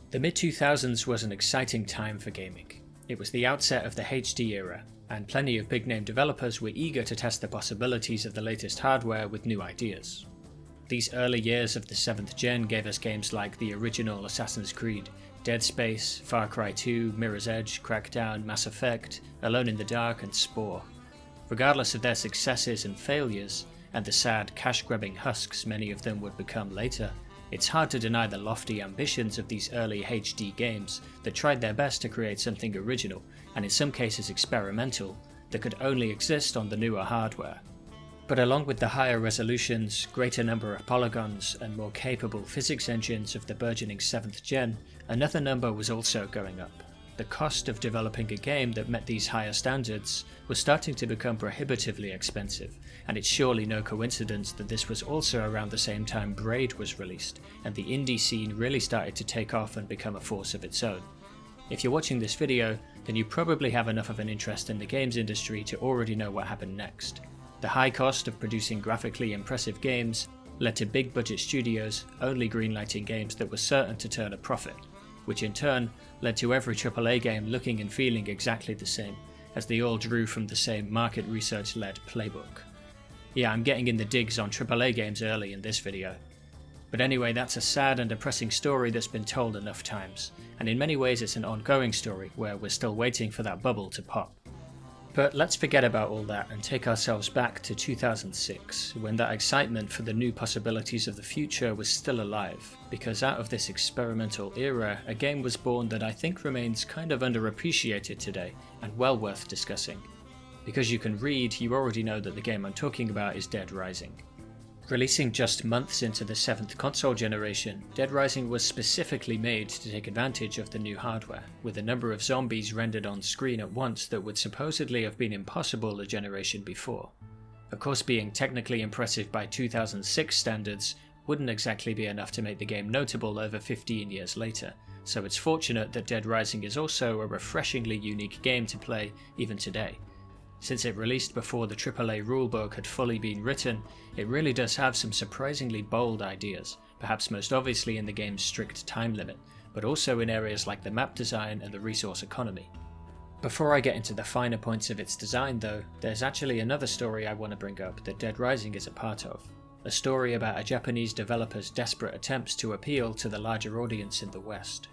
The mid-2000s was an exciting time for gaming. It was the outset of the HD era, and plenty of big-name developers were eager to test the possibilities of the latest hardware with new ideas. These early years of the 7th gen gave us games like the original Assassin's Creed, Dead Space, Far Cry 2, Mirror's Edge, Crackdown, Mass Effect, Alone in the Dark, and Spore. Regardless of their successes and failures, and the sad cash-grabbing husks many of them would become later, it's hard to deny the lofty ambitions of these early HD games that tried their best to create something original, and in some cases experimental, that could only exist on the newer hardware. But along with the higher resolutions, greater number of polygons, and more capable physics engines of the burgeoning 7th gen, another number was also going up. The cost of developing a game that met these higher standards was starting to become prohibitively expensive, and it's surely no coincidence that this was also around the same time Braid was released, and the indie scene really started to take off and become a force of its own. If you're watching this video, then you probably have enough of an interest in the games industry to already know what happened next. The high cost of producing graphically impressive games led to big budget studios only greenlighting games that were certain to turn a profit, which in turn led to every AAA game looking and feeling exactly the same, as they all drew from the same market research-led playbook. Yeah, I'm getting in the digs on AAA games early in this video. But anyway, that's a sad and depressing story that's been told enough times, and in many ways it's an ongoing story where we're still waiting for that bubble to pop. But let's forget about all that and take ourselves back to 2006, when that excitement for the new possibilities of the future was still alive, because out of this experimental era, a game was born that I think remains kind of underappreciated today, and well worth discussing. Because you can read, you already know that the game I'm talking about is Dead Rising. Releasing just months into the 7th console generation, Dead Rising was specifically made to take advantage of the new hardware, with a number of zombies rendered on screen at once that would supposedly have been impossible a generation before. Of course, being technically impressive by 2006 standards wouldn't exactly be enough to make the game notable over 15 years later, so it's fortunate that Dead Rising is also a refreshingly unique game to play even today. Since it released before the AAA rulebook had fully been written, it really does have some surprisingly bold ideas, perhaps most obviously in the game's strict time limit, but also in areas like the map design and the resource economy. Before I get into the finer points of its design though, there's actually another story I want to bring up that Dead Rising is a part of. A story about a Japanese developer's desperate attempts to appeal to the larger audience in the West.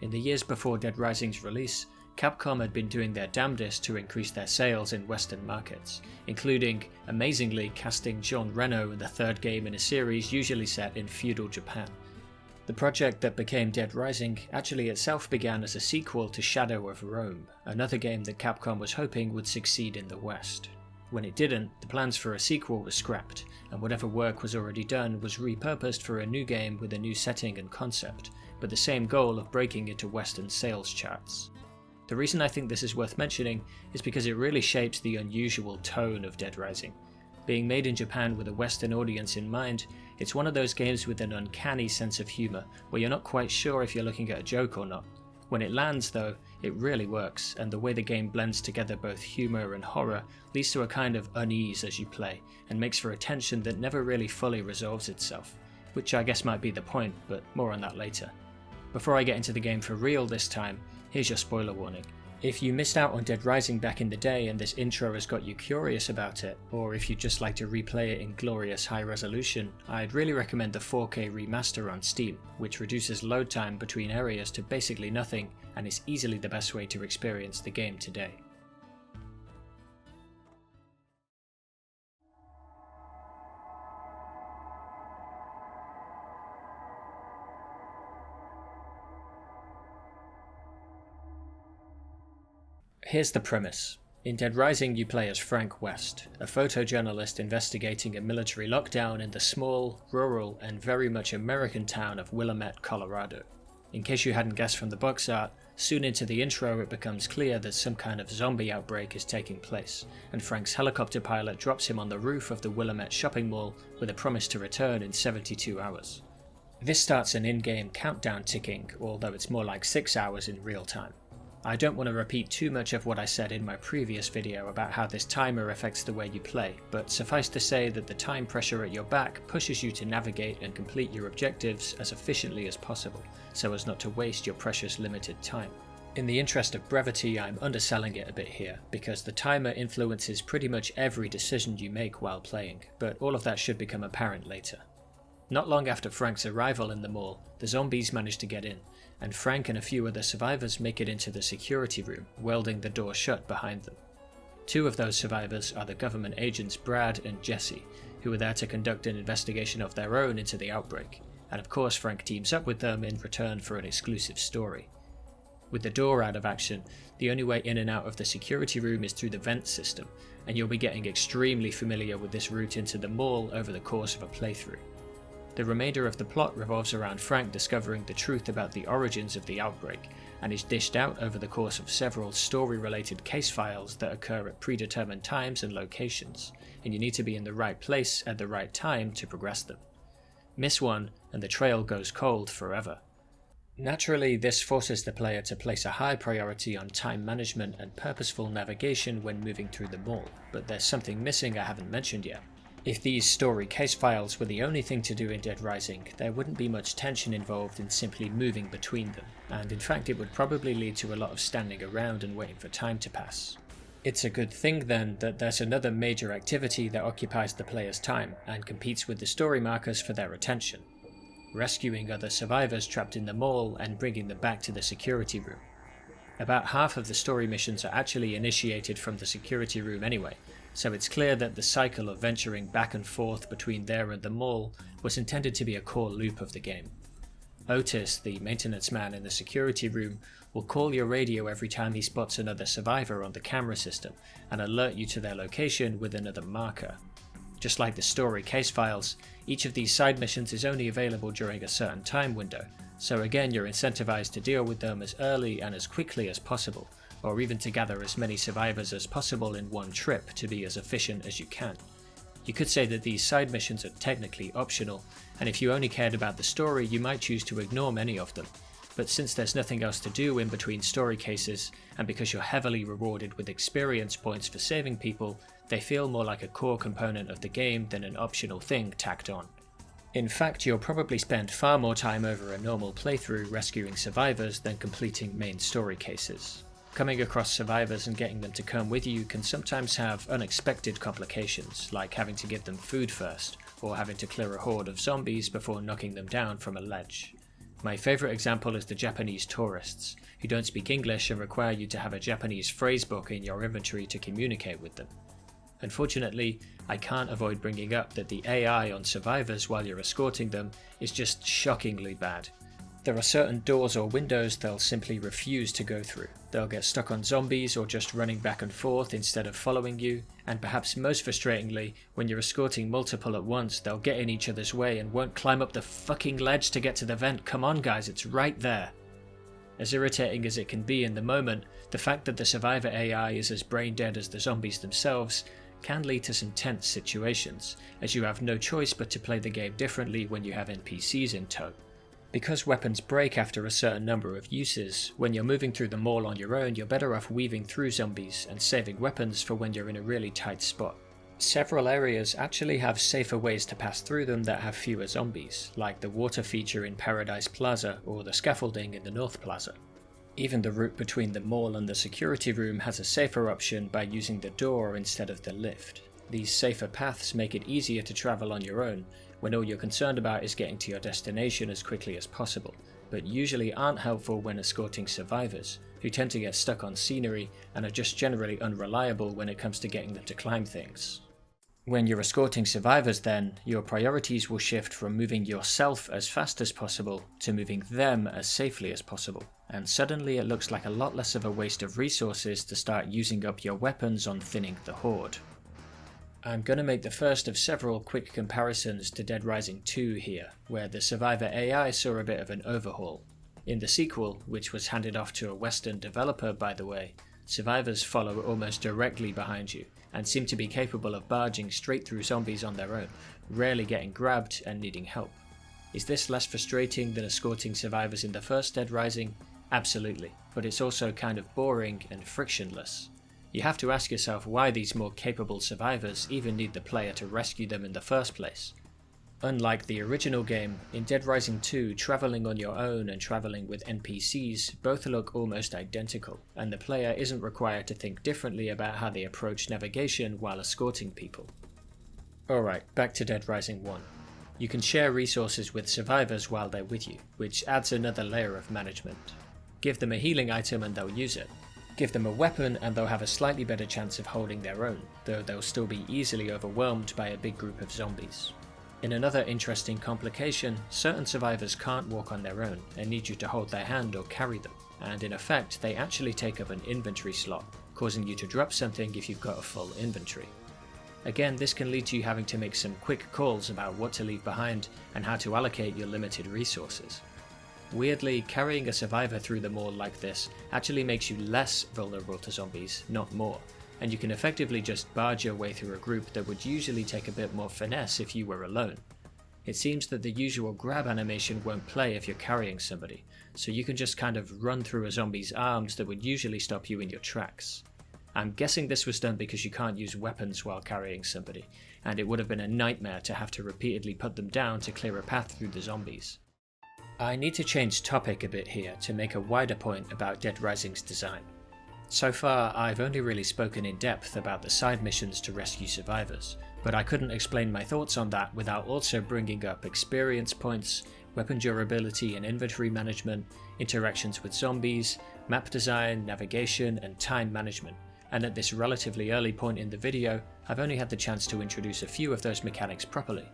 In the years before Dead Rising's release, Capcom had been doing their damnedest to increase their sales in Western markets, including, amazingly, casting Jean Reno in the third game in a series usually set in feudal Japan. The project that became Dead Rising actually itself began as a sequel to Shadow of Rome, another game that Capcom was hoping would succeed in the West. When it didn't, the plans for a sequel were scrapped, and whatever work was already done was repurposed for a new game with a new setting and concept, but the same goal of breaking into Western sales charts. The reason I think this is worth mentioning is because it really shapes the unusual tone of Dead Rising. Being made in Japan with a Western audience in mind, it's one of those games with an uncanny sense of humour, where you're not quite sure if you're looking at a joke or not. When it lands though, it really works, and the way the game blends together both humour and horror leads to a kind of unease as you play, and makes for a tension that never really fully resolves itself, which I guess might be the point, but more on that later. Before I get into the game for real this time, here's your spoiler warning. If you missed out on Dead Rising back in the day and this intro has got you curious about it, or if you'd just like to replay it in glorious high resolution, I'd really recommend the 4K remaster on Steam, which reduces load time between areas to basically nothing and is easily the best way to experience the game today. Here's the premise. In Dead Rising you play as Frank West, a photojournalist investigating a military lockdown in the small, rural, and very much American town of Willamette, Colorado. In case you hadn't guessed from the box art, soon into the intro it becomes clear that some kind of zombie outbreak is taking place, and Frank's helicopter pilot drops him on the roof of the Willamette shopping mall with a promise to return in 72 hours. This starts an in-game countdown ticking, although it's more like 6 hours in real time. I don't want to repeat too much of what I said in my previous video about how this timer affects the way you play, but suffice to say that the time pressure at your back pushes you to navigate and complete your objectives as efficiently as possible, so as not to waste your precious limited time. In the interest of brevity, I'm underselling it a bit here, because the timer influences pretty much every decision you make while playing, but all of that should become apparent later. Not long after Frank's arrival in the mall, the zombies manage to get in, and Frank and a few other survivors make it into the security room, welding the door shut behind them. Two of those survivors are the government agents Brad and Jesse, who are there to conduct an investigation of their own into the outbreak, and of course Frank teams up with them in return for an exclusive story. With the door out of action, the only way in and out of the security room is through the vent system, and you'll be getting extremely familiar with this route into the mall over the course of a playthrough. The remainder of the plot revolves around Frank discovering the truth about the origins of the outbreak, and is dished out over the course of several story-related case files that occur at predetermined times and locations, and you need to be in the right place at the right time to progress them. Miss one, and the trail goes cold forever. Naturally, this forces the player to place a high priority on time management and purposeful navigation when moving through the mall, but there's something missing I haven't mentioned yet. If these story case files were the only thing to do in Dead Rising, there wouldn't be much tension involved in simply moving between them, and in fact it would probably lead to a lot of standing around and waiting for time to pass. It's a good thing then that there's another major activity that occupies the player's time and competes with the story markers for their attention: rescuing other survivors trapped in the mall and bringing them back to the security room. About half of the story missions are actually initiated from the security room anyway, so it's clear that the cycle of venturing back and forth between there and the mall was intended to be a core loop of the game. Otis, the maintenance man in the security room, will call your radio every time he spots another survivor on the camera system and alert you to their location with another marker. Just like the story case files, each of these side missions is only available during a certain time window, so again you're incentivized to deal with them as early and as quickly as possible, or even to gather as many survivors as possible in one trip to be as efficient as you can. You could say that these side missions are technically optional, and if you only cared about the story you might choose to ignore many of them, but since there's nothing else to do in between story cases, and because you're heavily rewarded with experience points for saving people, they feel more like a core component of the game than an optional thing tacked on. In fact, you'll probably spend far more time over a normal playthrough rescuing survivors than completing main story cases. Coming across survivors and getting them to come with you can sometimes have unexpected complications, like having to give them food first, or having to clear a horde of zombies before knocking them down from a ledge. My favourite example is the Japanese tourists, who don't speak English and require you to have a Japanese phrasebook in your inventory to communicate with them. Unfortunately, I can't avoid bringing up that the AI on survivors while you're escorting them is just shockingly bad. There are certain doors or windows they'll simply refuse to go through. They'll get stuck on zombies or just running back and forth instead of following you, and perhaps most frustratingly, when you're escorting multiple at once, they'll get in each other's way and won't climb up the fucking ledge to get to the vent. Come on guys, it's right there. As irritating as it can be in the moment, the fact that the survivor AI is as brain dead as the zombies themselves can lead to some tense situations, as you have no choice but to play the game differently when you have NPCs in tow. Because weapons break after a certain number of uses, when you're moving through the mall on your own, you're better off weaving through zombies and saving weapons for when you're in a really tight spot. Several areas actually have safer ways to pass through them that have fewer zombies, like the water feature in Paradise Plaza or the scaffolding in the North Plaza. Even the route between the mall and the security room has a safer option by using the door instead of the lift. These safer paths make it easier to travel on your own, when all you're concerned about is getting to your destination as quickly as possible, but usually aren't helpful when escorting survivors, who tend to get stuck on scenery and are just generally unreliable when it comes to getting them to climb things. When you're escorting survivors then, your priorities will shift from moving yourself as fast as possible to moving them as safely as possible, and suddenly it looks like a lot less of a waste of resources to start using up your weapons on thinning the horde. I'm going to make the first of several quick comparisons to Dead Rising 2 here, where the survivor AI saw a bit of an overhaul. In the sequel, which was handed off to a Western developer by the way, survivors follow almost directly behind you, and seem to be capable of barging straight through zombies on their own, rarely getting grabbed and needing help. Is this less frustrating than escorting survivors in the first Dead Rising? Absolutely, but it's also kind of boring and frictionless. You have to ask yourself why these more capable survivors even need the player to rescue them in the first place. Unlike the original game, in Dead Rising 2, travelling on your own and travelling with NPCs both look almost identical, and the player isn't required to think differently about how they approach navigation while escorting people. Alright, back to Dead Rising 1. You can share resources with survivors while they're with you, which adds another layer of management. Give them a healing item and they'll use it. Give them a weapon and they'll have a slightly better chance of holding their own, though they'll still be easily overwhelmed by a big group of zombies. In another interesting complication, certain survivors can't walk on their own and need you to hold their hand or carry them, and in effect they actually take up an inventory slot, causing you to drop something if you've got a full inventory. Again, this can lead to you having to make some quick calls about what to leave behind and how to allocate your limited resources. Weirdly, carrying a survivor through the mall like this actually makes you less vulnerable to zombies, not more, and you can effectively just barge your way through a group that would usually take a bit more finesse if you were alone. It seems that the usual grab animation won't play if you're carrying somebody, so you can just kind of run through a zombie's arms that would usually stop you in your tracks. I'm guessing this was done because you can't use weapons while carrying somebody, and it would have been a nightmare to have to repeatedly put them down to clear a path through the zombies. I need to change topic a bit here to make a wider point about Dead Rising's design. So far, I've only really spoken in depth about the side missions to rescue survivors, but I couldn't explain my thoughts on that without also bringing up experience points, weapon durability and inventory management, interactions with zombies, map design, navigation, and time management. And at this relatively early point in the video, I've only had the chance to introduce a few of those mechanics properly.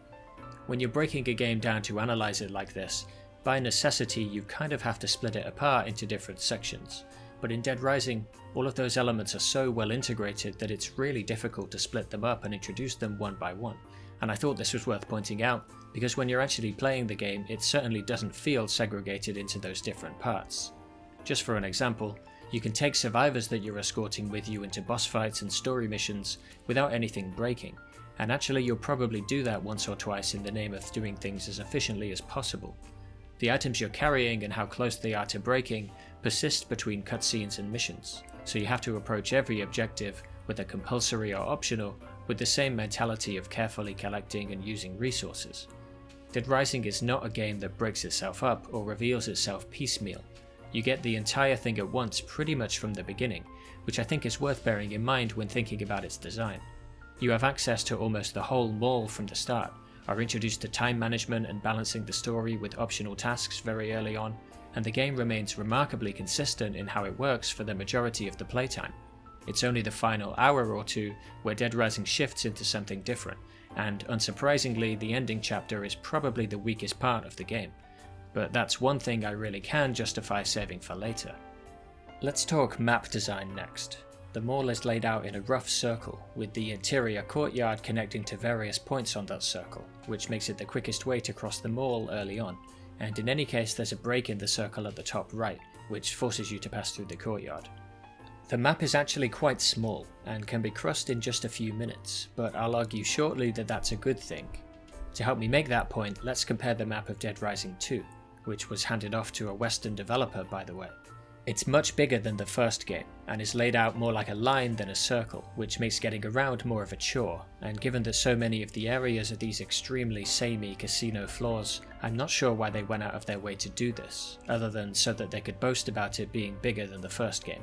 When you're breaking a game down to analyze it like this, by necessity you kind of have to split it apart into different sections. But in Dead Rising, all of those elements are so well integrated that it's really difficult to split them up and introduce them one by one, and I thought this was worth pointing out, because when you're actually playing the game, it certainly doesn't feel segregated into those different parts. Just for an example, you can take survivors that you're escorting with you into boss fights and story missions without anything breaking, and actually you'll probably do that once or twice in the name of doing things as efficiently as possible. The items you're carrying and how close they are to breaking persist between cutscenes and missions, so you have to approach every objective, whether compulsory or optional, with the same mentality of carefully collecting and using resources. Dead Rising is not a game that breaks itself up or reveals itself piecemeal. You get the entire thing at once pretty much from the beginning, which I think is worth bearing in mind when thinking about its design. You have access to almost the whole mall from the start, are introduced to time management and balancing the story with optional tasks very early on, and the game remains remarkably consistent in how it works for the majority of the playtime. It's only the final hour or two where Dead Rising shifts into something different, and unsurprisingly the ending chapter is probably the weakest part of the game. But that's one thing I really can justify saving for later. Let's talk map design next. The mall is laid out in a rough circle, with the interior courtyard connecting to various points on that circle, which makes it the quickest way to cross the mall early on, and in any case there's a break in the circle at the top right, which forces you to pass through the courtyard. The map is actually quite small, and can be crossed in just a few minutes, but I'll argue shortly that that's a good thing. To help me make that point, let's compare the map of Dead Rising 2, which was handed off to a Western developer by the way. It's much bigger than the first game, and is laid out more like a line than a circle, which makes getting around more of a chore, and given that so many of the areas are these extremely samey casino floors, I'm not sure why they went out of their way to do this, other than so that they could boast about it being bigger than the first game.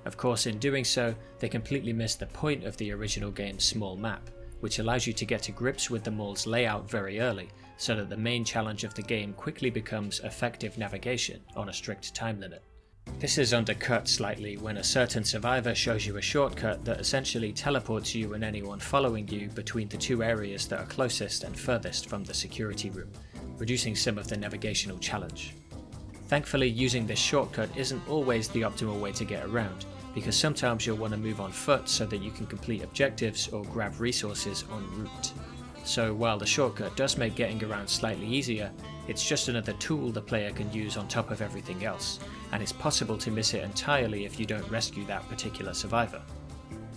Of course, in doing so, they completely missed the point of the original game's small map, which allows you to get to grips with the mall's layout very early, so that the main challenge of the game quickly becomes effective navigation on a strict time limit. This is undercut slightly when a certain survivor shows you a shortcut that essentially teleports you and anyone following you between the two areas that are closest and furthest from the security room, reducing some of the navigational challenge. Thankfully, using this shortcut isn't always the optimal way to get around, because sometimes you'll want to move on foot so that you can complete objectives or grab resources en route. So while the shortcut does make getting around slightly easier, it's just another tool the player can use on top of everything else, and it's possible to miss it entirely if you don't rescue that particular survivor.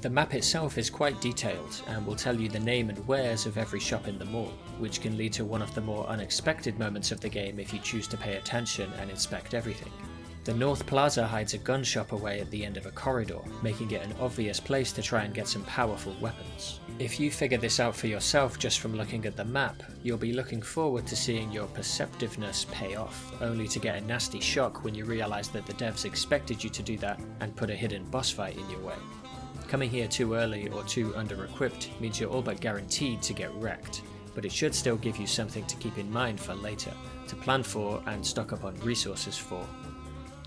The map itself is quite detailed and will tell you the name and wares of every shop in the mall, which can lead to one of the more unexpected moments of the game if you choose to pay attention and inspect everything. The North Plaza hides a gun shop away at the end of a corridor, making it an obvious place to try and get some powerful weapons. If you figure this out for yourself just from looking at the map, you'll be looking forward to seeing your perceptiveness pay off, only to get a nasty shock when you realise that the devs expected you to do that and put a hidden boss fight in your way. Coming here too early or too under-equipped means you're all but guaranteed to get wrecked, but it should still give you something to keep in mind for later, to plan for and stock up on resources for.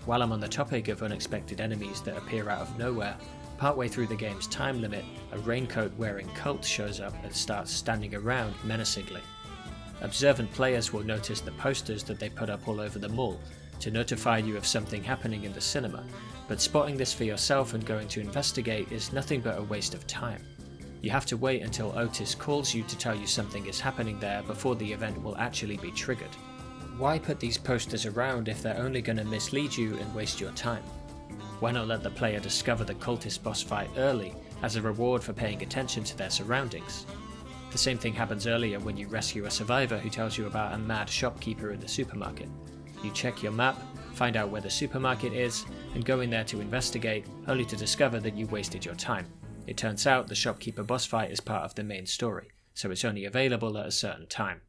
While I'm on the topic of unexpected enemies that appear out of nowhere, partway through the game's time limit, a raincoat-wearing cult shows up and starts standing around menacingly. Observant players will notice the posters that they put up all over the mall to notify you of something happening in the cinema, but spotting this for yourself and going to investigate is nothing but a waste of time. You have to wait until Otis calls you to tell you something is happening there before the event will actually be triggered. Why put these posters around if they're only going to mislead you and waste your time? Why not let the player discover the cultist boss fight early as a reward for paying attention to their surroundings? The same thing happens earlier when you rescue a survivor who tells you about a mad shopkeeper in the supermarket. You check your map, find out where the supermarket is, and go in there to investigate, only to discover that you wasted your time. It turns out the shopkeeper boss fight is part of the main story, so it's only available at a certain time.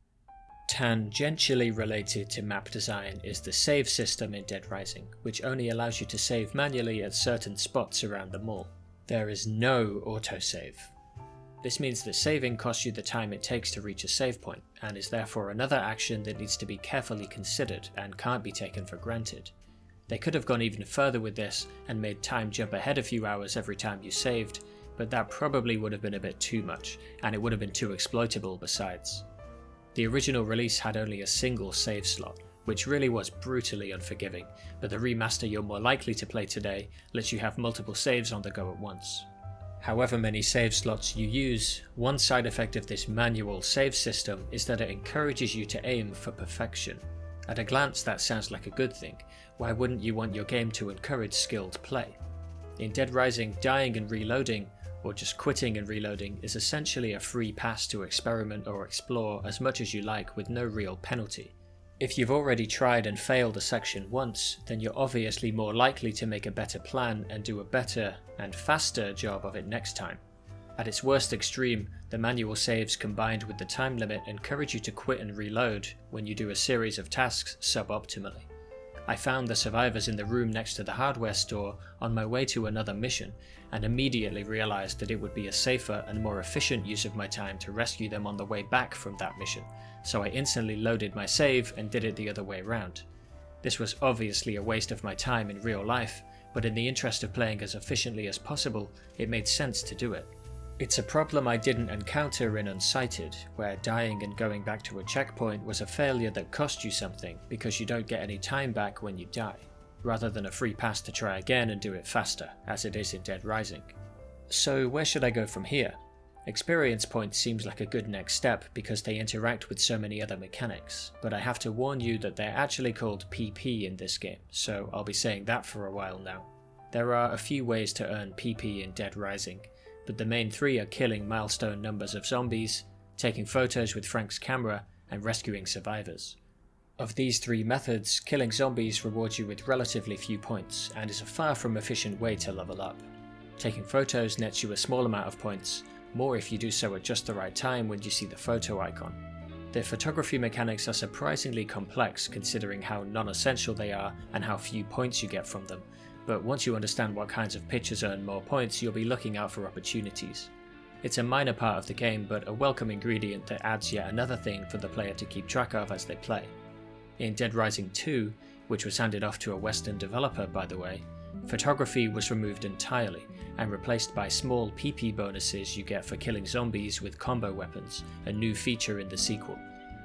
Tangentially related to map design is the save system in Dead Rising, which only allows you to save manually at certain spots around the mall. There is no autosave. This means that saving costs you the time it takes to reach a save point, and is therefore another action that needs to be carefully considered and can't be taken for granted. They could have gone even further with this and made time jump ahead a few hours every time you saved, but that probably would have been a bit too much, and it would have been too exploitable besides. The original release had only a single save slot, which really was brutally unforgiving, but the remaster you're more likely to play today lets you have multiple saves on the go at once. However many save slots you use, one side effect of this manual save system is that it encourages you to aim for perfection. At a glance that sounds like a good thing. Why wouldn't you want your game to encourage skilled play? In Dead Rising, dying and reloading, or just quitting and reloading, is essentially a free pass to experiment or explore as much as you like with no real penalty. If you've already tried and failed a section once, then you're obviously more likely to make a better plan and do a better and faster job of it next time. At its worst extreme, the manual saves combined with the time limit encourage you to quit and reload when you do a series of tasks suboptimally. I found the survivors in the room next to the hardware store on my way to another mission, and immediately realised that it would be a safer and more efficient use of my time to rescue them on the way back from that mission, so I instantly loaded my save and did it the other way around. This was obviously a waste of my time in real life, but in the interest of playing as efficiently as possible, it made sense to do it. It's a problem I didn't encounter in Unsighted, where dying and going back to a checkpoint was a failure that cost you something because you don't get any time back when you die, rather than a free pass to try again and do it faster, as it is in Dead Rising. So where should I go from here? Experience points seems like a good next step because they interact with so many other mechanics, but I have to warn you that they're actually called PP in this game, so I'll be saying that for a while now. There are a few ways to earn PP in Dead Rising, but the main three are killing milestone numbers of zombies, taking photos with Frank's camera, and rescuing survivors. Of these three methods, killing zombies rewards you with relatively few points, and is a far from efficient way to level up. Taking photos nets you a small amount of points, more if you do so at just the right time when you see the photo icon. Their photography mechanics are surprisingly complex considering how non-essential they are and how few points you get from them, but once you understand what kinds of pictures earn more points, you'll be looking out for opportunities. It's a minor part of the game, but a welcome ingredient that adds yet another thing for the player to keep track of as they play. In Dead Rising 2, which was handed off to a Western developer by the way, photography was removed entirely and replaced by small PP bonuses you get for killing zombies with combo weapons, a new feature in the sequel.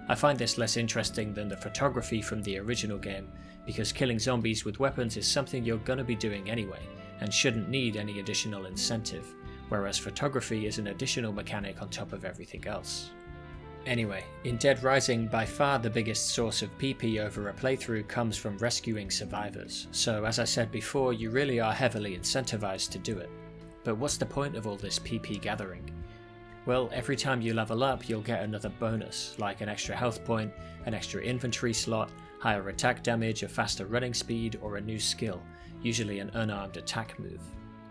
I find this less interesting than the photography from the original game, because killing zombies with weapons is something you're gonna be doing anyway, and shouldn't need any additional incentive, whereas photography is an additional mechanic on top of everything else. Anyway, in Dead Rising, by far the biggest source of PP over a playthrough comes from rescuing survivors, so as I said before, you really are heavily incentivized to do it. But what's the point of all this PP gathering? Well, every time you level up, you'll get another bonus, like an extra health point, an extra inventory slot, higher attack damage, a faster running speed, or a new skill, usually an unarmed attack move.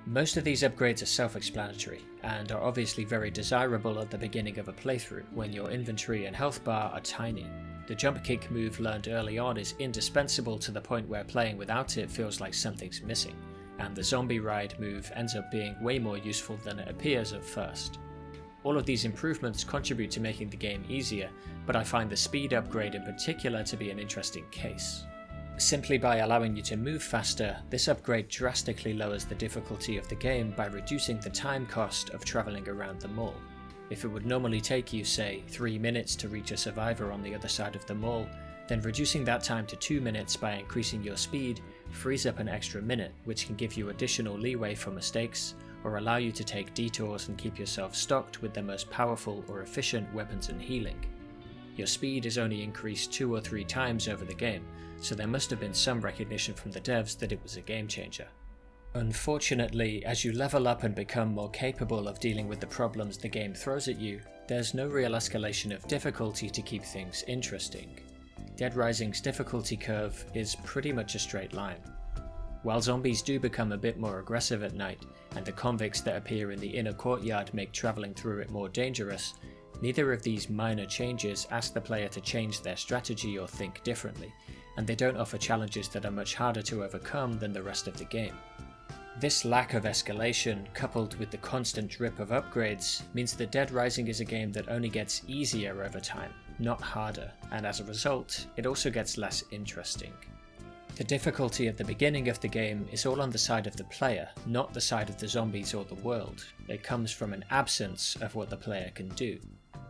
Most of these upgrades are self-explanatory, and are obviously very desirable at the beginning of a playthrough when your inventory and health bar are tiny. The jump kick move learned early on is indispensable to the point where playing without it feels like something's missing, and the zombie ride move ends up being way more useful than it appears at first. All of these improvements contribute to making the game easier, but I find the speed upgrade in particular to be an interesting case. Simply by allowing you to move faster, this upgrade drastically lowers the difficulty of the game by reducing the time cost of travelling around the mall. If it would normally take you, say, 3 minutes to reach a survivor on the other side of the mall, then reducing that time to 2 minutes by increasing your speed frees up an extra minute, which can give you additional leeway for mistakes, or allow you to take detours and keep yourself stocked with the most powerful or efficient weapons and healing. Your speed is only increased 2 or 3 times over the game, so there must have been some recognition from the devs that it was a game changer. Unfortunately, as you level up and become more capable of dealing with the problems the game throws at you, there's no real escalation of difficulty to keep things interesting. Dead Rising's difficulty curve is pretty much a straight line. While zombies do become a bit more aggressive at night, and the convicts that appear in the inner courtyard make travelling through it more dangerous, neither of these minor changes ask the player to change their strategy or think differently, and they don't offer challenges that are much harder to overcome than the rest of the game. This lack of escalation, coupled with the constant drip of upgrades, means that Dead Rising is a game that only gets easier over time, not harder, and as a result, it also gets less interesting. The difficulty at the beginning of the game is all on the side of the player, not the side of the zombies or the world. It comes from an absence of what the player can do.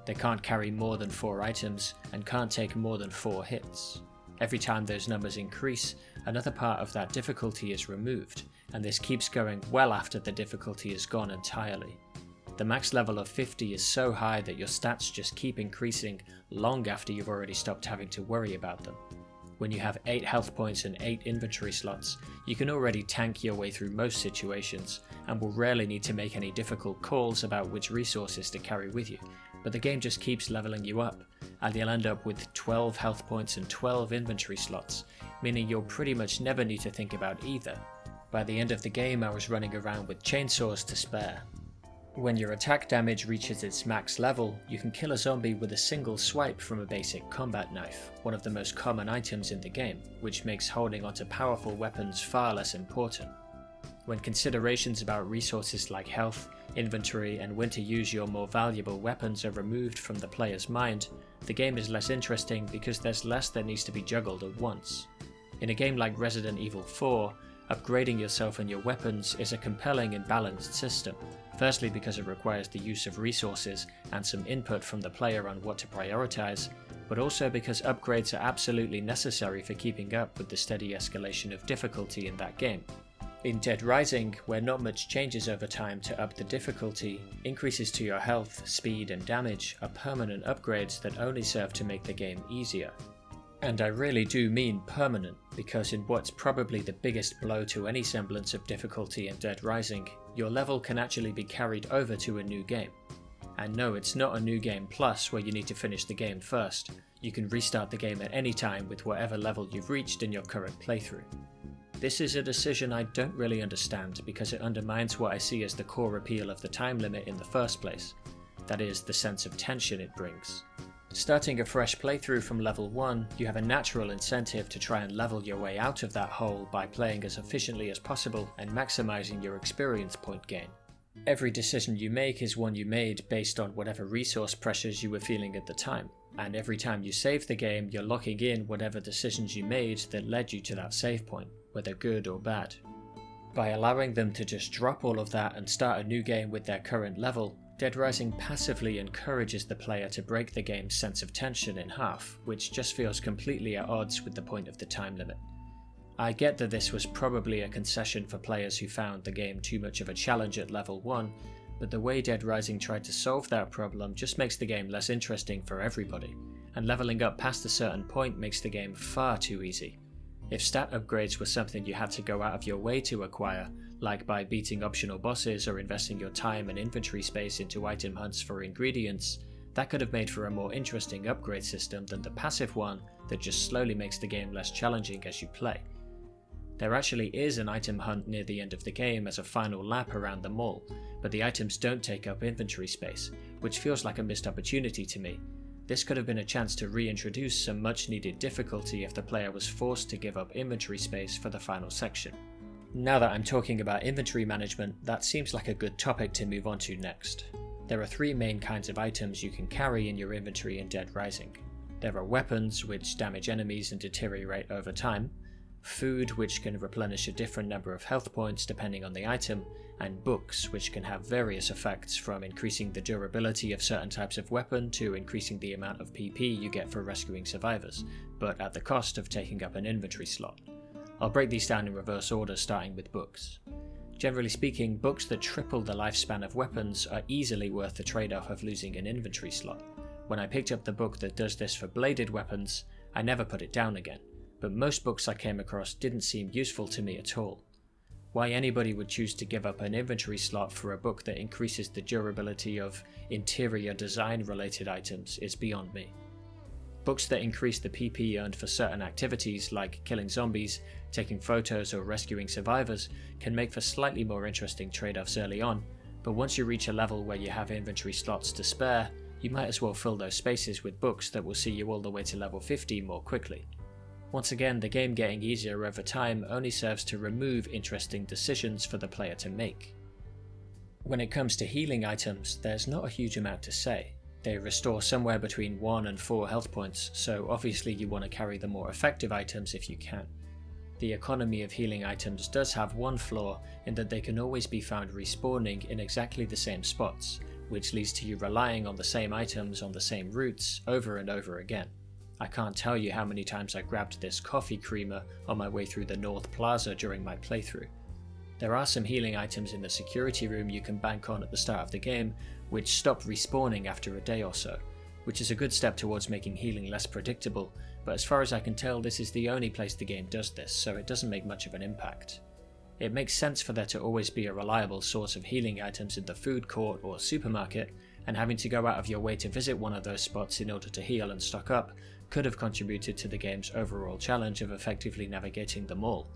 They can't carry more than 4 items, and can't take more than 4 hits. Every time those numbers increase, another part of that difficulty is removed, and this keeps going well after the difficulty is gone entirely. The max level of 50 is so high that your stats just keep increasing long after you've already stopped having to worry about them. When you have 8 health points and 8 inventory slots, you can already tank your way through most situations, and will rarely need to make any difficult calls about which resources to carry with you, but the game just keeps leveling you up, and you'll end up with 12 health points and 12 inventory slots, meaning you'll pretty much never need to think about either. By the end of the game I was running around with chainsaws to spare. When your attack damage reaches its max level, you can kill a zombie with a single swipe from a basic combat knife, one of the most common items in the game, which makes holding onto powerful weapons far less important. When considerations about resources like health, inventory, and when to use your more valuable weapons are removed from the player's mind, the game is less interesting because there's less that needs to be juggled at once. In a game like Resident Evil 4, upgrading yourself and your weapons is a compelling and balanced system, firstly because it requires the use of resources and some input from the player on what to prioritize, but also because upgrades are absolutely necessary for keeping up with the steady escalation of difficulty in that game. In Dead Rising, where not much changes over time to up the difficulty, increases to your health, speed, and damage are permanent upgrades that only serve to make the game easier. And I really do mean permanent, because in what's probably the biggest blow to any semblance of difficulty in Dead Rising, your level can actually be carried over to a new game. And no, it's not a New Game Plus where you need to finish the game first. You can restart the game at any time with whatever level you've reached in your current playthrough. This is a decision I don't really understand because it undermines what I see as the core appeal of the time limit in the first place. That is, the sense of tension it brings. Starting a fresh playthrough from level 1, you have a natural incentive to try and level your way out of that hole by playing as efficiently as possible and maximizing your experience point gain. Every decision you make is one you made based on whatever resource pressures you were feeling at the time, and every time you save the game you're locking in whatever decisions you made that led you to that save point, whether good or bad. By allowing them to just drop all of that and start a new game with their current level, Dead Rising passively encourages the player to break the game's sense of tension in half, which just feels completely at odds with the point of the time limit. I get that this was probably a concession for players who found the game too much of a challenge at level 1, but the way Dead Rising tried to solve that problem just makes the game less interesting for everybody, and leveling up past a certain point makes the game far too easy. If stat upgrades were something you had to go out of your way to acquire, like by beating optional bosses or investing your time and inventory space into item hunts for ingredients, That could have made for a more interesting upgrade system than the passive one that just slowly makes the game less challenging as you play. There actually is an item hunt near the end of the game as a final lap around the mall, but the items don't take up inventory space, which feels like a missed opportunity to me. This could have been a chance to reintroduce some much needed difficulty if the player was forced to give up inventory space for the final section. Now that I'm talking about inventory management, that seems like a good topic to move on to next. There are three main kinds of items you can carry in your inventory in Dead Rising. There are weapons, which damage enemies and deteriorate over time, food, which can replenish a different number of health points depending on the item, and books, which can have various effects from increasing the durability of certain types of weapon to increasing the amount of PP you get for rescuing survivors, but at the cost of taking up an inventory slot. I'll break these down in reverse order, starting with books. Generally speaking, books that triple the lifespan of weapons are easily worth the trade-off of losing an inventory slot. When I picked up the book that does this for bladed weapons, I never put it down again, but most books I came across didn't seem useful to me at all. Why anybody would choose to give up an inventory slot for a book that increases the durability of interior design related items is beyond me. Books that increase the PP earned for certain activities like killing zombies, taking photos or rescuing survivors can make for slightly more interesting trade-offs early on, but once you reach a level where you have inventory slots to spare, you might as well fill those spaces with books that will see you all the way to level 50 more quickly. Once again, the game getting easier over time only serves to remove interesting decisions for the player to make. When it comes to healing items, there's not a huge amount to say. They restore somewhere between 1 and 4 health points, so obviously you want to carry the more effective items if you can. The economy of healing items does have one flaw in that they can always be found respawning in exactly the same spots, which leads to you relying on the same items on the same routes over and over again. I can't tell you how many times I grabbed this coffee creamer on my way through the North Plaza during my playthrough. There are some healing items in the security room you can bank on at the start of the game, which stop respawning after a day or so, which is a good step towards making healing less predictable, but as far as I can tell this is the only place the game does this, so it doesn't make much of an impact. It makes sense for there to always be a reliable source of healing items in the food court or supermarket, and having to go out of your way to visit one of those spots in order to heal and stock up could have contributed to the game's overall challenge of effectively navigating the mall.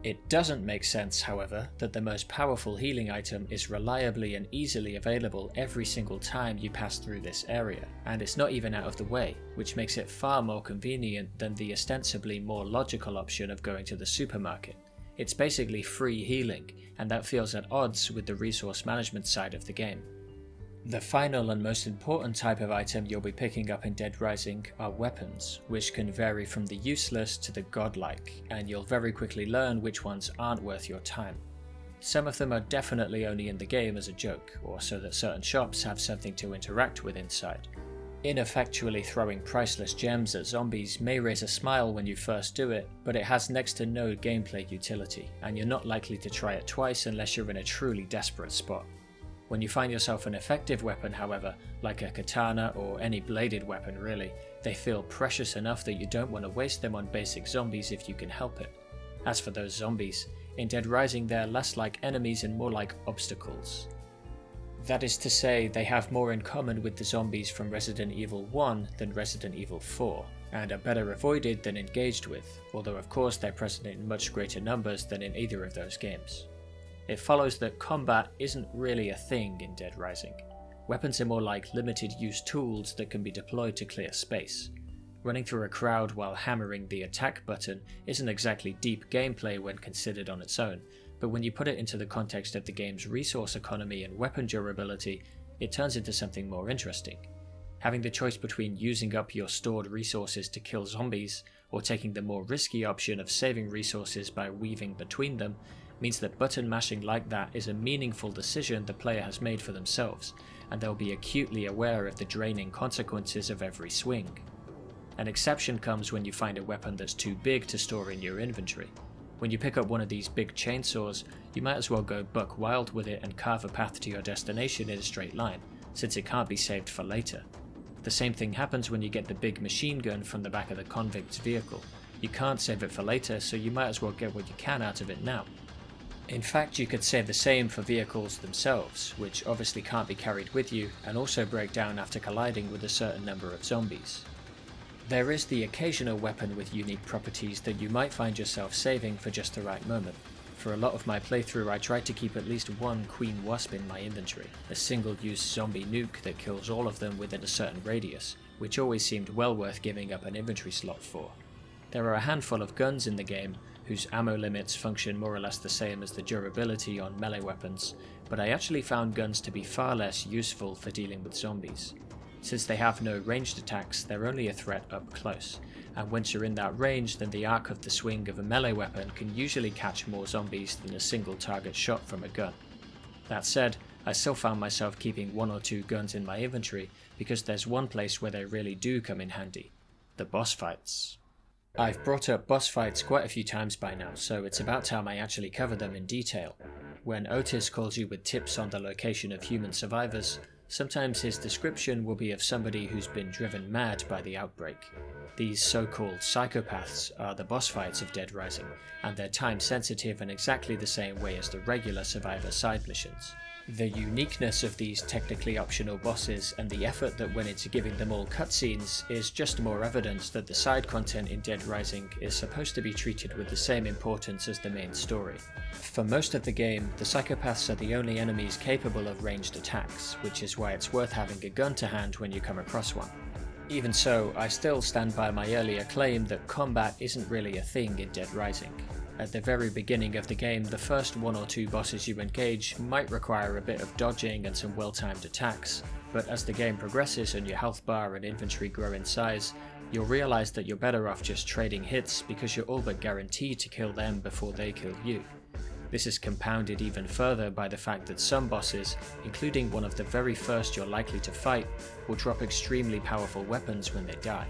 It doesn't make sense, however, that the most powerful healing item is reliably and easily available every single time you pass through this area, and it's not even out of the way, which makes it far more convenient than the ostensibly more logical option of going to the supermarket. It's basically free healing, and that feels at odds with the resource management side of the game. The final and most important type of item you'll be picking up in Dead Rising are weapons, which can vary from the useless to the godlike, and you'll very quickly learn which ones aren't worth your time. Some of them are definitely only in the game as a joke, or so that certain shops have something to interact with inside. Ineffectually throwing priceless gems at zombies may raise a smile when you first do it, but it has next to no gameplay utility, and you're not likely to try it twice unless you're in a truly desperate spot. When you find yourself an effective weapon, however, like a katana or any bladed weapon really, they feel precious enough that you don't want to waste them on basic zombies if you can help it. As for those zombies, in Dead Rising they're less like enemies and more like obstacles. That is to say, they have more in common with the zombies from Resident Evil 1 than Resident Evil 4, and are better avoided than engaged with, although of course they're present in much greater numbers than in either of those games. It follows that combat isn't really a thing in Dead Rising. Weapons are more like limited use tools that can be deployed to clear space. Running through a crowd while hammering the attack button isn't exactly deep gameplay when considered on its own, but when you put it into the context of the game's resource economy and weapon durability, it turns into something more interesting. Having the choice between using up your stored resources to kill zombies, or taking the more risky option of saving resources by weaving between them, means that button mashing like that is a meaningful decision the player has made for themselves, and they'll be acutely aware of the draining consequences of every swing. An exception comes when you find a weapon that's too big to store in your inventory. When you pick up one of these big chainsaws, you might as well go buck wild with it and carve a path to your destination in a straight line, since it can't be saved for later. The same thing happens when you get the big machine gun from the back of the convict's vehicle. You can't save it for later, so you might as well get what you can out of it now. In fact, you could say the same for vehicles themselves, which obviously can't be carried with you and also break down after colliding with a certain number of zombies. There is the occasional weapon with unique properties that you might find yourself saving for just the right moment. For a lot of my playthrough, I tried to keep at least one queen wasp in my inventory, a single-use zombie nuke that kills all of them within a certain radius, which always seemed well worth giving up an inventory slot for. There are a handful of guns in the game, whose ammo limits function more or less the same as the durability on melee weapons, but I actually found guns to be far less useful for dealing with zombies. Since they have no ranged attacks, they're only a threat up close, and once you're in that range, then the arc of the swing of a melee weapon can usually catch more zombies than a single target shot from a gun. That said, I still found myself keeping one or two guns in my inventory because there's one place where they really do come in handy: the boss fights. I've brought up boss fights quite a few times by now, so it's about time I actually cover them in detail. When Otis calls you with tips on the location of human survivors, sometimes his description will be of somebody who's been driven mad by the outbreak. These so-called psychopaths are the boss fights of Dead Rising, and they're time sensitive in exactly the same way as the regular survivor side missions. The uniqueness of these technically optional bosses and the effort that went into giving them all cutscenes is just more evidence that the side content in Dead Rising is supposed to be treated with the same importance as the main story. For most of the game, the psychopaths are the only enemies capable of ranged attacks, which is why it's worth having a gun to hand when you come across one. Even so, I still stand by my earlier claim that combat isn't really a thing in Dead Rising. At the very beginning of the game, the first one or two bosses you engage might require a bit of dodging and some well-timed attacks, but as the game progresses and your health bar and inventory grow in size, you'll realise that you're better off just trading hits because you're all but guaranteed to kill them before they kill you. This is compounded even further by the fact that some bosses, including one of the very first you're likely to fight, will drop extremely powerful weapons when they die.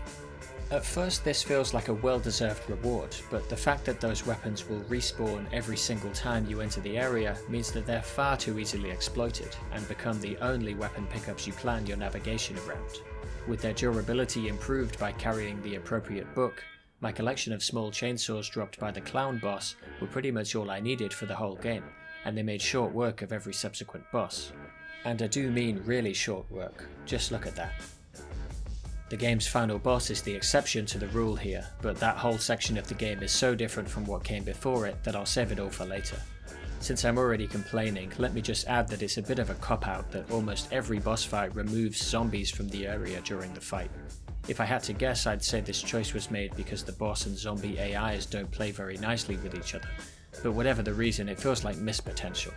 At first this feels like a well-deserved reward, but the fact that those weapons will respawn every single time you enter the area means that they're far too easily exploited, and become the only weapon pickups you plan your navigation around. With their durability improved by carrying the appropriate book, my collection of small chainsaws dropped by the clown boss were pretty much all I needed for the whole game, and they made short work of every subsequent boss. And I do mean really short work, just look at that. The game's final boss is the exception to the rule here, but that whole section of the game is so different from what came before it that I'll save it all for later. Since I'm already complaining, let me just add that it's a bit of a cop-out that almost every boss fight removes zombies from the area during the fight. If I had to guess, I'd say this choice was made because the boss and zombie AIs don't play very nicely with each other, but whatever the reason, it feels like missed potential.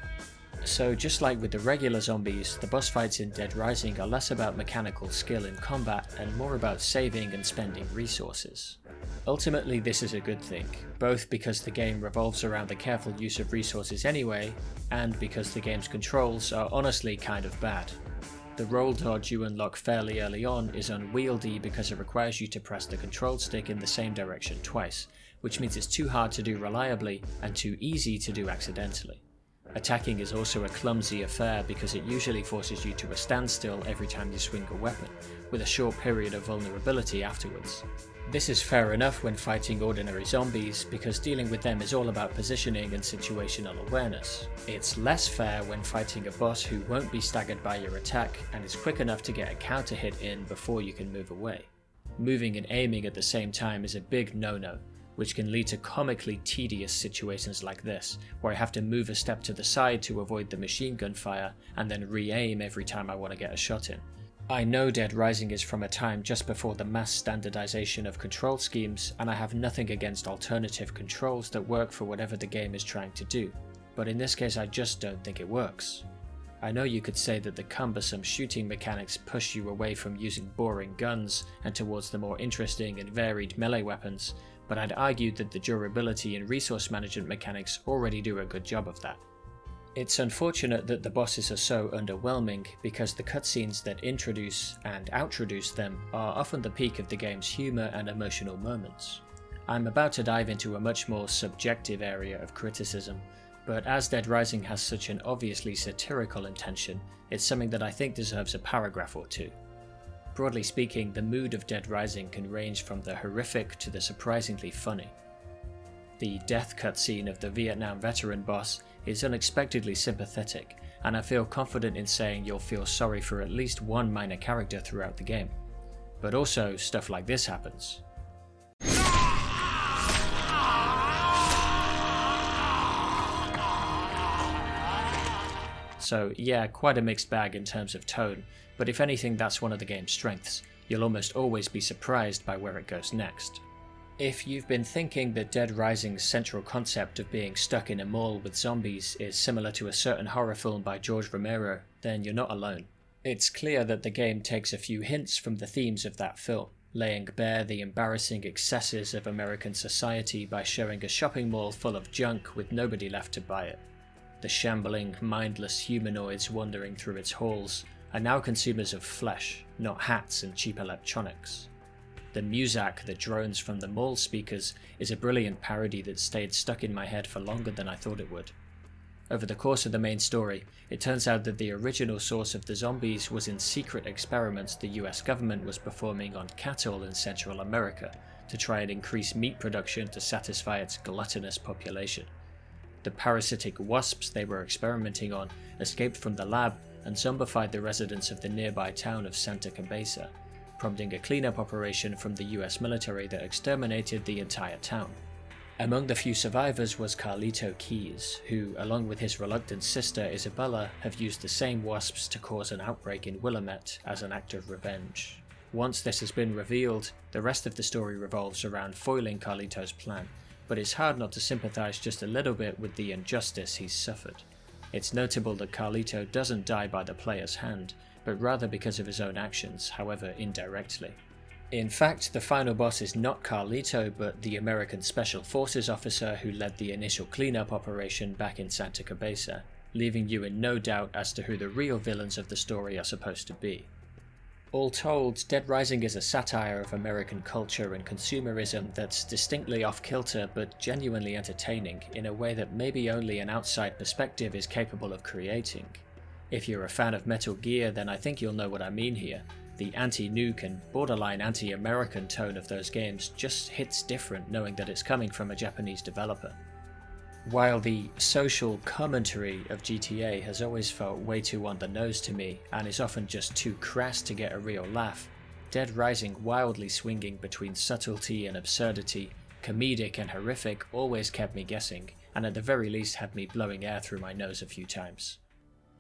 So just like with the regular zombies, the boss fights in Dead Rising are less about mechanical skill in combat and more about saving and spending resources. Ultimately this is a good thing, both because the game revolves around the careful use of resources anyway, and because the game's controls are honestly kind of bad. The roll dodge you unlock fairly early on is unwieldy because it requires you to press the control stick in the same direction twice, which means it's too hard to do reliably and too easy to do accidentally. Attacking is also a clumsy affair because it usually forces you to a standstill every time you swing a weapon, with a short period of vulnerability afterwards. This is fair enough when fighting ordinary zombies because dealing with them is all about positioning and situational awareness. It's less fair when fighting a boss who won't be staggered by your attack and is quick enough to get a counter hit in before you can move away. Moving and aiming at the same time is a big no-no, which can lead to comically tedious situations like this, where I have to move a step to the side to avoid the machine gun fire and then re-aim every time I want to get a shot in. I know Dead Rising is from a time just before the mass standardization of control schemes, and I have nothing against alternative controls that work for whatever the game is trying to do, but in this case I just don't think it works. I know you could say that the cumbersome shooting mechanics push you away from using boring guns and towards the more interesting and varied melee weapons, but I'd argue that the durability and resource management mechanics already do a good job of that. It's unfortunate that the bosses are so underwhelming because the cutscenes that introduce and outroduce them are often the peak of the game's humour and emotional moments. I'm about to dive into a much more subjective area of criticism, but as Dead Rising has such an obviously satirical intention, it's something that I think deserves a paragraph or two. Broadly speaking, the mood of Dead Rising can range from the horrific to the surprisingly funny. The death cutscene of the Vietnam veteran boss is unexpectedly sympathetic, and I feel confident in saying you'll feel sorry for at least one minor character throughout the game. But also, stuff like this happens. So yeah, quite a mixed bag in terms of tone, but if anything that's one of the game's strengths. You'll almost always be surprised by where it goes next. If you've been thinking that Dead Rising's central concept of being stuck in a mall with zombies is similar to a certain horror film by George Romero, then you're not alone. It's clear that the game takes a few hints from the themes of that film, laying bare the embarrassing excesses of American society by showing a shopping mall full of junk with nobody left to buy it. The shambling, mindless humanoids wandering through its halls are now consumers of flesh, not hats and cheap electronics. The muzak that drones from the mall speakers is a brilliant parody that stayed stuck in my head for longer than I thought it would. Over the course of the main story, it turns out that the original source of the zombies was in secret experiments the US government was performing on cattle in Central America to try and increase meat production to satisfy its gluttonous population. The parasitic wasps they were experimenting on escaped from the lab and zombified the residents of the nearby town of Santa Cabeza, prompting a cleanup operation from the US military that exterminated the entire town. Among the few survivors was Carlito Keys, who, along with his reluctant sister Isabella, have used the same wasps to cause an outbreak in Willamette as an act of revenge. Once this has been revealed, the rest of the story revolves around foiling Carlito's plan, but it's hard not to sympathize just a little bit with the injustice he's suffered. It's notable that Carlito doesn't die by the player's hand, but rather because of his own actions, however indirectly. In fact, the final boss is not Carlito, but the American Special Forces officer who led the initial cleanup operation back in Santa Cabeza, leaving you in no doubt as to who the real villains of the story are supposed to be. All told, Dead Rising is a satire of American culture and consumerism that's distinctly off-kilter but genuinely entertaining in a way that maybe only an outside perspective is capable of creating. If you're a fan of Metal Gear, then I think you'll know what I mean here. The anti-nuke and borderline anti-American tone of those games just hits different knowing that it's coming from a Japanese developer. While the social commentary of GTA has always felt way too on the nose to me and is often just too crass to get a real laugh, Dead Rising wildly swinging between subtlety and absurdity, comedic and horrific always kept me guessing, and at the very least had me blowing air through my nose a few times.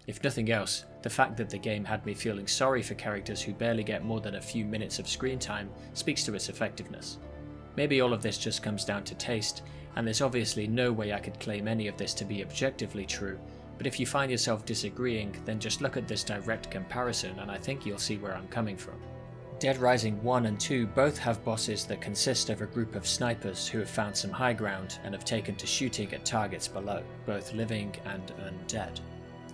If nothing else, the fact that the game had me feeling sorry for characters who barely get more than a few minutes of screen time speaks to its effectiveness. Maybe all of this just comes down to taste, and there's obviously no way I could claim any of this to be objectively true, but if you find yourself disagreeing, then just look at this direct comparison and I think you'll see where I'm coming from. Dead Rising 1 and 2 both have bosses that consist of a group of snipers who have found some high ground and have taken to shooting at targets below, both living and undead.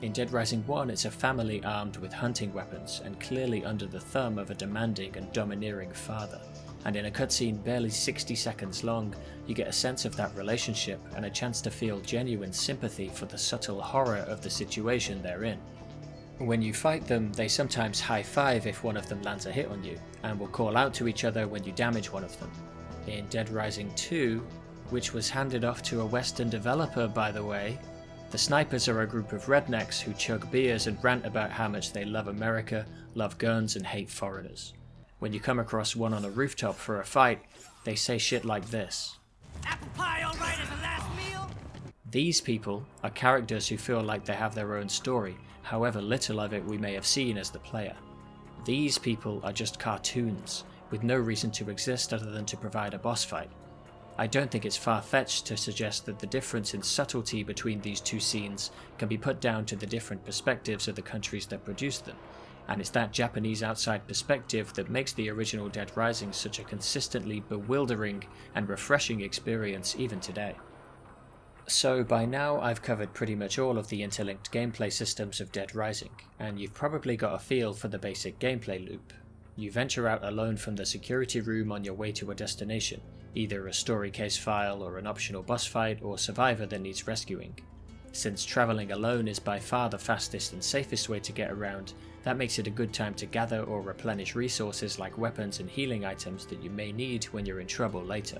In Dead Rising 1, it's a family armed with hunting weapons and clearly under the thumb of a demanding and domineering father. And in a cutscene barely 60 seconds long, you get a sense of that relationship and a chance to feel genuine sympathy for the subtle horror of the situation they're in. When you fight them, they sometimes high-five if one of them lands a hit on you, and will call out to each other when you damage one of them. In Dead Rising 2, which was handed off to a Western developer by the way, the snipers are a group of rednecks who chug beers and rant about how much they love America, love guns and hate foreigners. When you come across one on a rooftop for a fight, they say shit like this. Apple pie all right as a last meal? These people are characters who feel like they have their own story, however little of it we may have seen as the player. These people are just cartoons, with no reason to exist other than to provide a boss fight. I don't think it's far-fetched to suggest that the difference in subtlety between these two scenes can be put down to the different perspectives of the countries that produced them, and it's that Japanese outside perspective that makes the original Dead Rising such a consistently bewildering and refreshing experience even today. So by now I've covered pretty much all of the interlinked gameplay systems of Dead Rising, and you've probably got a feel for the basic gameplay loop. You venture out alone from the security room on your way to a destination, either a story case file or an optional boss fight or survivor that needs rescuing. Since travelling alone is by far the fastest and safest way to get around, that makes it a good time to gather or replenish resources like weapons and healing items that you may need when you're in trouble later.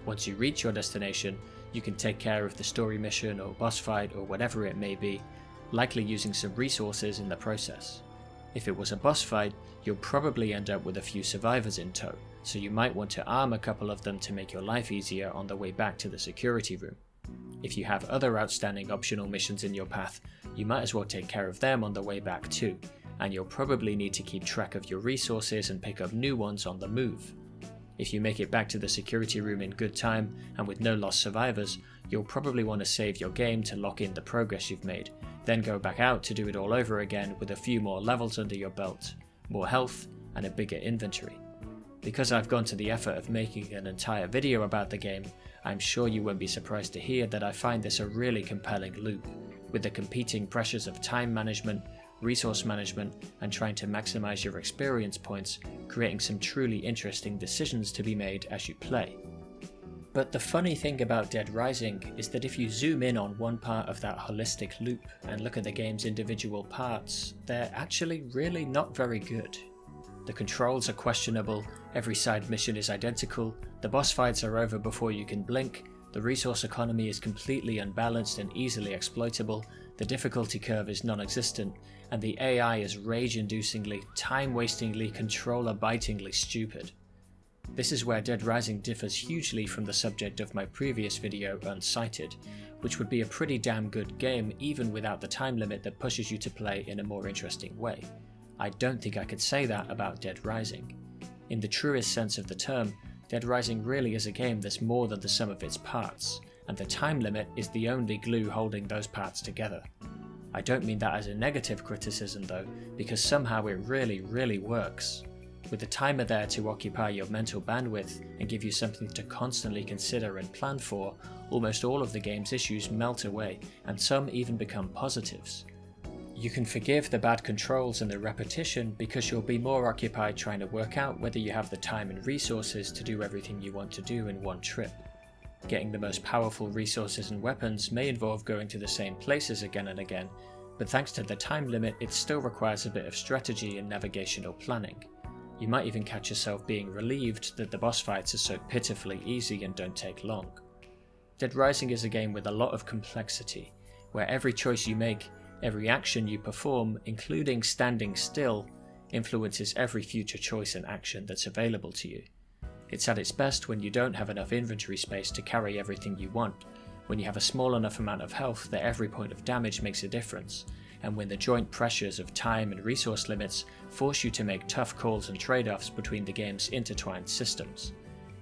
Once you reach your destination, You can take care of the story mission or boss fight or whatever it may be, likely using some resources in the process. If it was a boss fight, you'll probably end up with a few survivors in tow, so you might want to arm a couple of them to make your life easier on the way back to the security room. If you have other outstanding optional missions in your path, you might as well take care of them on the way back too, and you'll probably need to keep track of your resources and pick up new ones on the move. If you make it back to the security room in good time and with no lost survivors, you'll probably want to save your game to lock in the progress you've made, then go back out to do it all over again with a few more levels under your belt, more health, and a bigger inventory. Because I've gone to the effort of making an entire video about the game, I'm sure you won't be surprised to hear that I find this a really compelling loop, with the competing pressures of time management, resource management, and trying to maximize your experience points, creating some truly interesting decisions to be made as you play. But the funny thing about Dead Rising is that if you zoom in on one part of that holistic loop and look at the game's individual parts, they're actually really not very good. The controls are questionable, every side mission is identical, the boss fights are over before you can blink, the resource economy is completely unbalanced and easily exploitable, the difficulty curve is non-existent, and the AI is rage-inducingly, time-wastingly, controller-bitingly stupid. This is where Dead Rising differs hugely from the subject of my previous video, Unsighted, which would be a pretty damn good game even without the time limit that pushes you to play in a more interesting way. I don't think I could say that about Dead Rising. In the truest sense of the term, Dead Rising really is a game that's more than the sum of its parts, and the time limit is the only glue holding those parts together. I don't mean that as a negative criticism though, because somehow it really works. With the timer there to occupy your mental bandwidth and give you something to constantly consider and plan for, almost all of the game's issues melt away, and some even become positives. You can forgive the bad controls and the repetition because you'll be more occupied trying to work out whether you have the time and resources to do everything you want to do in one trip. Getting the most powerful resources and weapons may involve going to the same places again and again, but thanks to the time limit it still requires a bit of strategy and navigational planning. You might even catch yourself being relieved that the boss fights are so pitifully easy and don't take long. Dead Rising is a game with a lot of complexity, where every choice you make, every action you perform, including standing still, influences every future choice and action that's available to you. It's at its best when you don't have enough inventory space to carry everything you want, when you have a small enough amount of health that every point of damage makes a difference, and when the joint pressures of time and resource limits force you to make tough calls and trade-offs between the game's intertwined systems.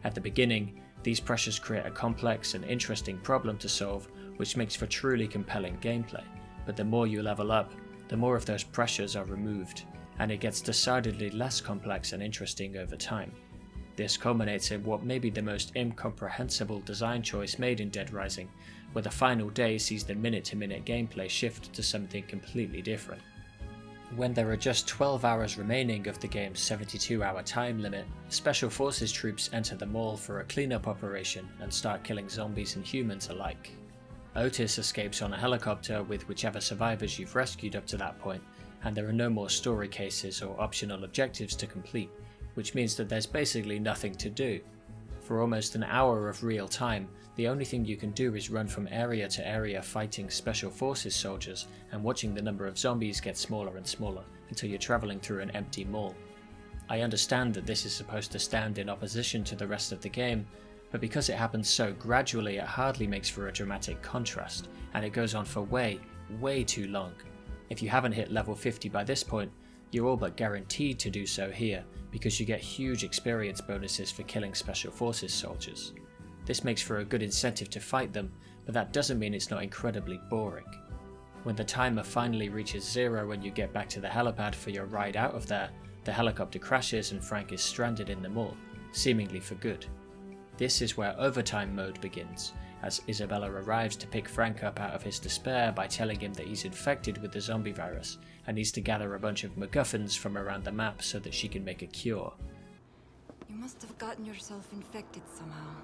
At the beginning, these pressures create a complex and interesting problem to solve, which makes for truly compelling gameplay, but the more you level up, the more of those pressures are removed, and it gets decidedly less complex and interesting over time. This culminates in what may be the most incomprehensible design choice made in Dead Rising, where the final day sees the minute-to-minute gameplay shift to something completely different. When there are just 12 hours remaining of the game's 72-hour time limit, Special Forces troops enter the mall for a cleanup operation and start killing zombies and humans alike. Otis escapes on a helicopter with whichever survivors you've rescued up to that point, and there are no more story cases or optional objectives to complete, which means that there's basically nothing to do. For almost an hour of real time, the only thing you can do is run from area to area fighting Special Forces soldiers and watching the number of zombies get smaller and smaller until you're travelling through an empty mall. I understand that this is supposed to stand in opposition to the rest of the game, but because it happens so gradually it hardly makes for a dramatic contrast, and it goes on for way too long. If you haven't hit level 50 by this point, you're all but guaranteed to do so here, because you get huge experience bonuses for killing Special Forces soldiers. This makes for a good incentive to fight them, but that doesn't mean it's not incredibly boring. When the timer finally reaches 0 when you get back to the helipad for your ride out of there, the helicopter crashes and Frank is stranded in the mall, seemingly for good. This is where overtime mode begins, as Isabella arrives to pick Frank up out of his despair by telling him that he's infected with the zombie virus and needs to gather a bunch of MacGuffins from around the map so that she can make a cure. You must have gotten yourself infected somehow.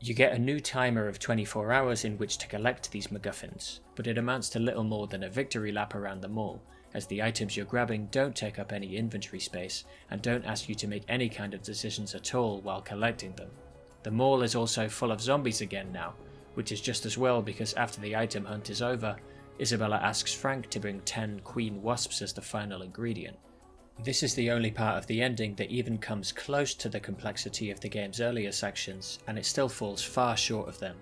You get a new timer of 24 hours in which to collect these MacGuffins, but it amounts to little more than a victory lap around the mall, as the items you're grabbing don't take up any inventory space and don't ask you to make any kind of decisions at all while collecting them. The mall is also full of zombies again now, which is just as well because after the item hunt is over, Isabella asks Frank to bring 10 queen wasps as the final ingredient. This is the only part of the ending that even comes close to the complexity of the game's earlier sections, and it still falls far short of them.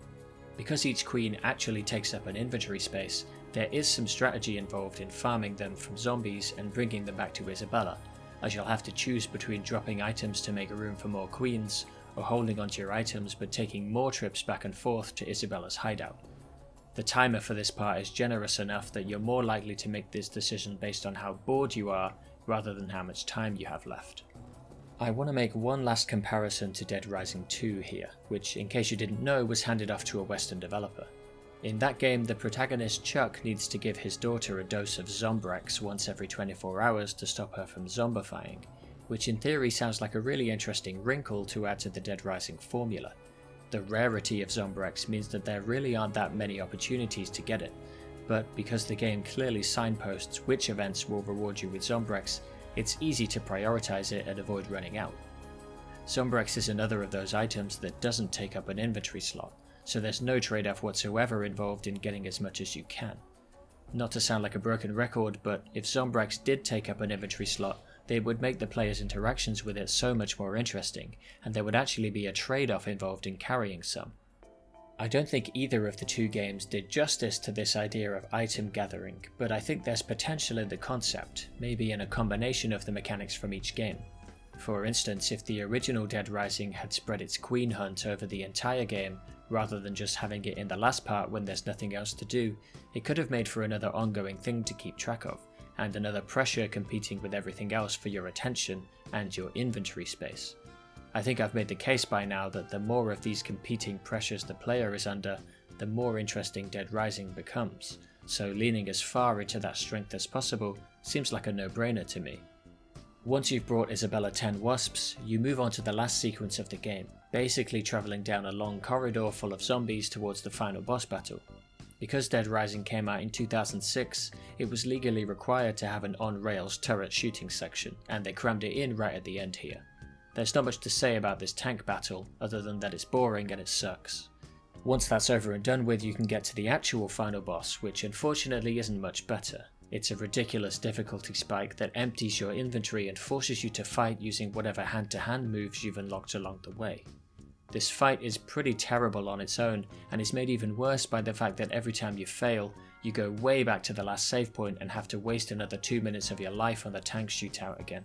Because each queen actually takes up an inventory space, there is some strategy involved in farming them from zombies and bringing them back to Isabella, as you'll have to choose between dropping items to make room for more queens, or holding onto your items but taking more trips back and forth to Isabella's hideout. The timer for this part is generous enough that you're more likely to make this decision based on how bored you are rather than how much time you have left. I want to make one last comparison to Dead Rising 2 here, which, in case you didn't know, was handed off to a Western developer. In that game, the protagonist Chuck needs to give his daughter a dose of Zombrex once every 24 hours to stop her from zombifying, which in theory sounds like a really interesting wrinkle to add to the Dead Rising formula. The rarity of Zombrex means that there really aren't that many opportunities to get it, but because the game clearly signposts which events will reward you with Zombrex, it's easy to prioritize it and avoid running out. Zombrex is another of those items that doesn't take up an inventory slot, so there's no trade-off whatsoever involved in getting as much as you can. Not to sound like a broken record, but if Zombrex did take up an inventory slot, they would make the player's interactions with it so much more interesting, and there would actually be a trade-off involved in carrying some. I don't think either of the two games did justice to this idea of item gathering, but I think there's potential in the concept, maybe in a combination of the mechanics from each game. For instance, if the original Dead Rising had spread its queen hunt over the entire game, rather than just having it in the last part when there's nothing else to do, it could have made for another ongoing thing to keep track of, and another pressure competing with everything else for your attention and your inventory space. I think I've made the case by now that the more of these competing pressures the player is under, the more interesting Dead Rising becomes, so leaning as far into that strength as possible seems like a no-brainer to me. Once you've brought Isabella 10 wasps, you move on to the last sequence of the game, basically travelling down a long corridor full of zombies towards the final boss battle. Because Dead Rising came out in 2006, it was legally required to have an on-rails turret shooting section, and they crammed it in right at the end here. There's not much to say about this tank battle, other than that it's boring and it sucks. Once that's over and done with, you can get to the actual final boss, which unfortunately isn't much better. It's a ridiculous difficulty spike that empties your inventory and forces you to fight using whatever hand-to-hand moves you've unlocked along the way. This fight is pretty terrible on its own, and is made even worse by the fact that every time you fail, you go way back to the last save point and have to waste another 2 minutes of your life on the tank shootout again.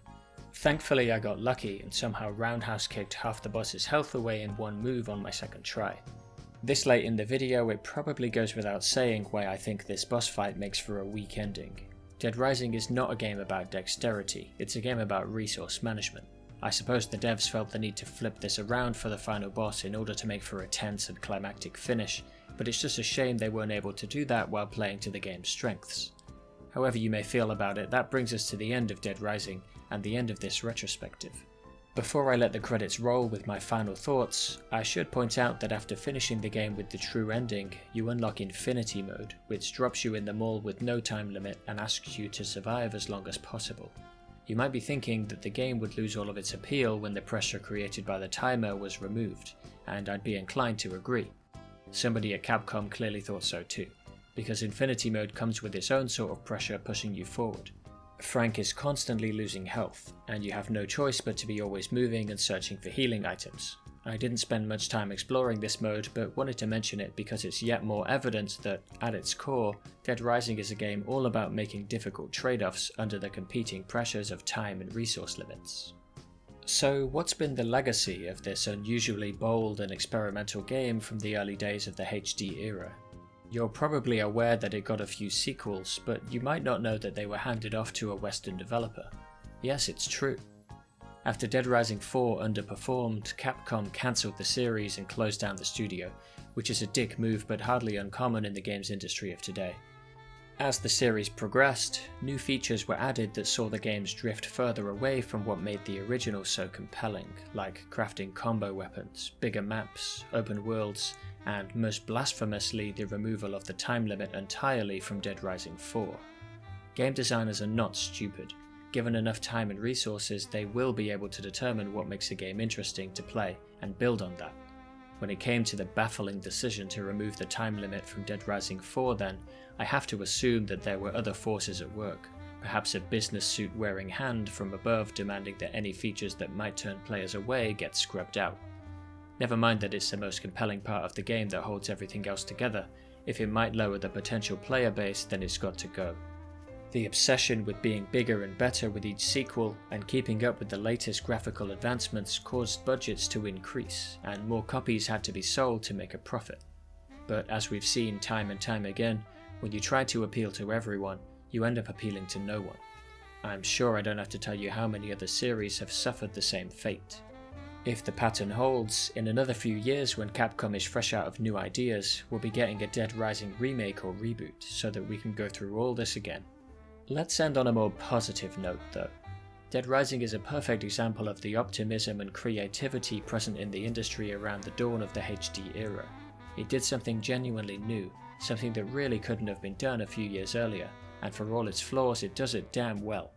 Thankfully I got lucky and somehow roundhouse kicked half the boss's health away in one move on my second try. This late in the video, it probably goes without saying why I think this boss fight makes for a weak ending. Dead Rising is not a game about dexterity, it's a game about resource management. I suppose the devs felt the need to flip this around for the final boss in order to make for a tense and climactic finish, but it's just a shame they weren't able to do that while playing to the game's strengths. However you may feel about it, that brings us to the end of Dead Rising, and the end of this retrospective. Before I let the credits roll with my final thoughts, I should point out that after finishing the game with the true ending, you unlock Infinity Mode, which drops you in the mall with no time limit and asks you to survive as long as possible. You might be thinking that the game would lose all of its appeal when the pressure created by the timer was removed, and I'd be inclined to agree. Somebody at Capcom clearly thought so too, because Infinity Mode comes with its own sort of pressure pushing you forward. Frank is constantly losing health, and you have no choice but to be always moving and searching for healing items. I didn't spend much time exploring this mode, but wanted to mention it because it's yet more evidence that, at its core, Dead Rising is a game all about making difficult trade-offs under the competing pressures of time and resource limits. So what's been the legacy of this unusually bold and experimental game from the early days of the HD era? You're probably aware that it got a few sequels, but you might not know that they were handed off to a Western developer. Yes, it's true. After Dead Rising 4 underperformed, Capcom cancelled the series and closed down the studio, which is a dick move but hardly uncommon in the games industry of today. As the series progressed, new features were added that saw the games drift further away from what made the original so compelling, like crafting combo weapons, bigger maps, open worlds, and most blasphemously the removal of the time limit entirely from Dead Rising 4. Game designers are not stupid. Given enough time and resources, they will be able to determine what makes a game interesting to play and build on that. When it came to the baffling decision to remove the time limit from Dead Rising 4 then, I have to assume that there were other forces at work, perhaps a business suit wearing hand from above demanding that any features that might turn players away get scrubbed out. Never mind that it's the most compelling part of the game that holds everything else together. If it might lower the potential player base, then it's got to go. The obsession with being bigger and better with each sequel and keeping up with the latest graphical advancements caused budgets to increase, and more copies had to be sold to make a profit. But as we've seen time and time again, when you try to appeal to everyone, you end up appealing to no one. I'm sure I don't have to tell you how many other series have suffered the same fate. If the pattern holds, in another few years when Capcom is fresh out of new ideas, we'll be getting a Dead Rising remake or reboot, so that we can go through all this again. Let's end on a more positive note though. Dead Rising is a perfect example of the optimism and creativity present in the industry around the dawn of the HD era. It did something genuinely new, something that really couldn't have been done a few years earlier, and for all its flaws it does it damn well.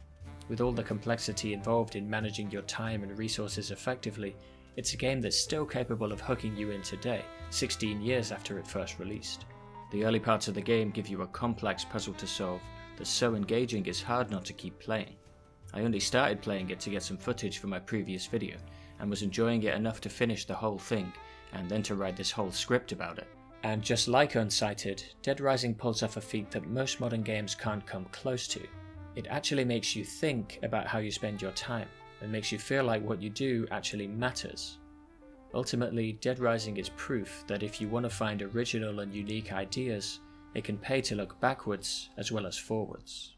With all the complexity involved in managing your time and resources effectively, it's a game that's still capable of hooking you in today, 16 years after it first released. The early parts of the game give you a complex puzzle to solve that's so engaging it's hard not to keep playing. I only started playing it to get some footage for my previous video, and was enjoying it enough to finish the whole thing, and then to write this whole script about it. And just like Unsighted, Dead Rising pulls off a feat that most modern games can't come close to. It actually makes you think about how you spend your time, and makes you feel like what you do actually matters. Ultimately, Dead Rising is proof that if you want to find original and unique ideas, it can pay to look backwards as well as forwards.